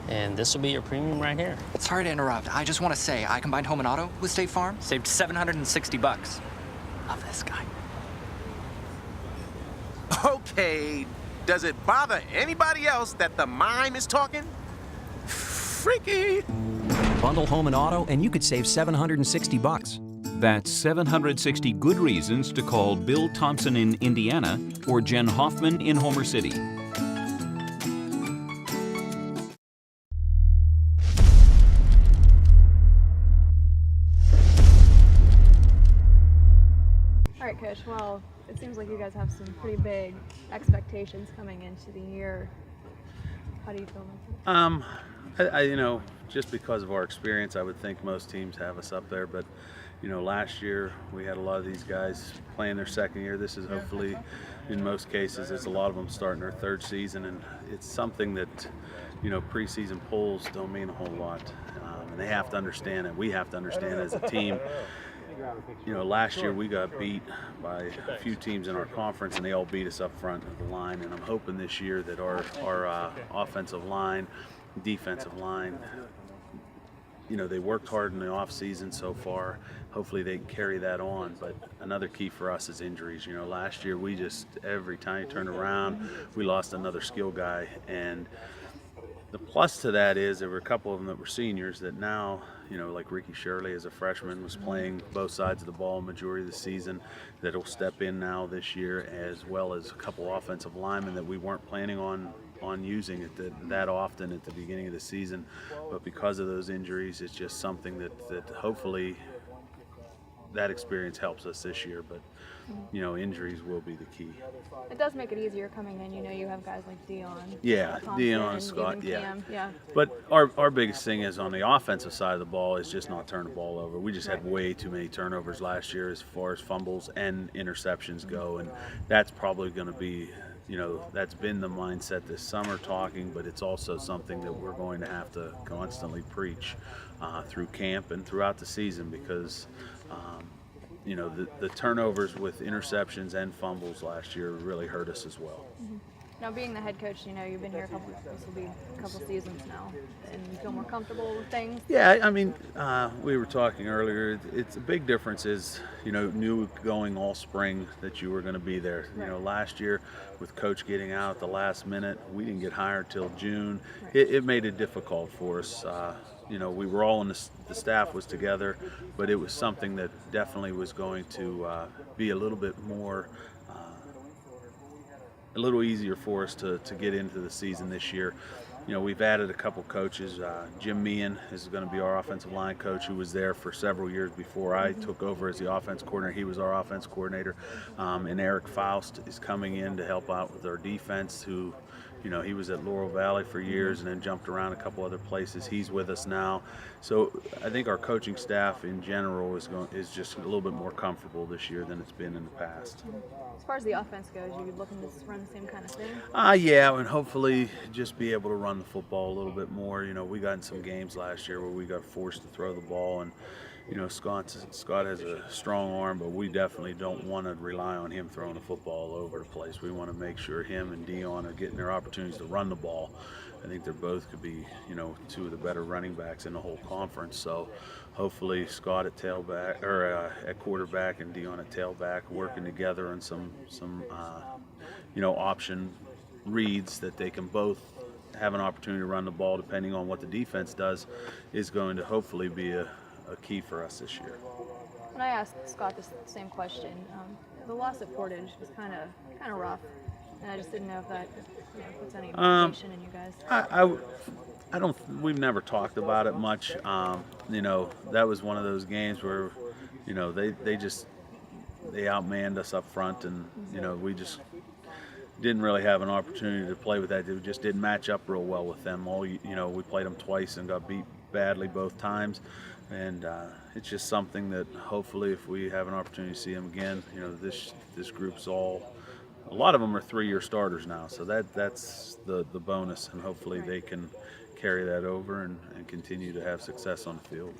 and this will be your premium right here. Sorry to interrupt. I just want to say I combined home and auto with State Farm. Saved $760. Love this guy. Okay, does it bother anybody else that the mime is talking? Freaky. Bundle home and auto, and you could save $760. That's 760 good reasons to call Bill Thompson in Indiana or Jen Hoffman in Homer City. All right, Coach. Well, it seems like you guys have some pretty big expectations coming into the year. How do you feel about that? Just because of our experience, I would think most teams have us up there. But, last year we had a lot of these guys playing their second year. This is hopefully, in most cases, it's a lot of them starting their third season. And it's something that, preseason polls don't mean a whole lot. And they have to understand it. We have to understand as a team. Last year we got beat by a few teams in our conference, and they all beat us up front of the line. And I'm hoping this year that our offensive line, defensive line, they worked hard in the off season so far. Hopefully they can carry that on. But another key for us is injuries. Last year we just, every time you turn around, we lost another skill guy. And the plus to that is there were a couple of them that were seniors that now, like Ricky Shirley as a freshman was playing both sides of the ball majority of the season, that'll step in now this year, as well as a couple offensive linemen that we weren't planning on using it that often at the beginning of the season. But because of those injuries, it's just something that hopefully that experience helps us this year. But injuries will be the key. It does make it easier coming in. You have guys like Dion. Yeah, Dion and Scott. Yeah. But our biggest thing is on the offensive side of the ball is just not turn the ball over. We just had way too many turnovers last year as far as fumbles and interceptions go, and that's probably going to be, that's been the mindset this summer talking, but it's also something that we're going to have to constantly preach through camp and throughout the season, because the turnovers with interceptions and fumbles last year really hurt us as well. Mm-hmm. Now, being the head coach, you've been here this will be a couple seasons now, and you feel more comfortable with things? Yeah, we were talking earlier, it's a big difference is, knew going all spring that you were going to be there. Right. Last year with coach getting out at the last minute, we didn't get hired till June. Right. It made it difficult for us. We were all in the staff was together, but it was something that definitely was going to be a little bit more, a little easier for us to get into the season this year. We've added a couple coaches. Jim Meehan is going to be our offensive line coach, who was there for several years before I took over as the offense coordinator. He was our offense coordinator. And Eric Faust is coming in to help out with our defense, who, he was at Laurel Valley for years and then jumped around a couple other places. He's with us now. So I think our coaching staff in general is just a little bit more comfortable this year than it's been in the past. As far as the offense goes, you're looking to run the same kind of thing? Yeah, and hopefully just be able to run the football a little bit more. We got in some games last year where we got forced to throw the ball, and Scott has a strong arm, but we definitely don't want to rely on him throwing the football all over the place. We want to make sure him and Dion are getting their opportunities to run the ball. I think they're both could be, two of the better running backs in the whole conference. So hopefully Scott at tailback or at quarterback and Dion at tailback working together on some option reads that they can both have an opportunity to run the ball depending on what the defense does is going to hopefully be a key for us this year. When I asked Scott this same question, the loss at Portage was kind of rough, and I just didn't know if that puts any implication in you guys. I don't. We've never talked about it much. That was one of those games where, they outmanned us up front, and we just didn't really have an opportunity to play with that. It just didn't match up real well with them. We played them twice and got beat badly both times. And it's just something that hopefully if we have an opportunity to see them again, this group's a lot of them are 3-year starters now, so that's the bonus, and hopefully they can carry that over and continue to have success on the field.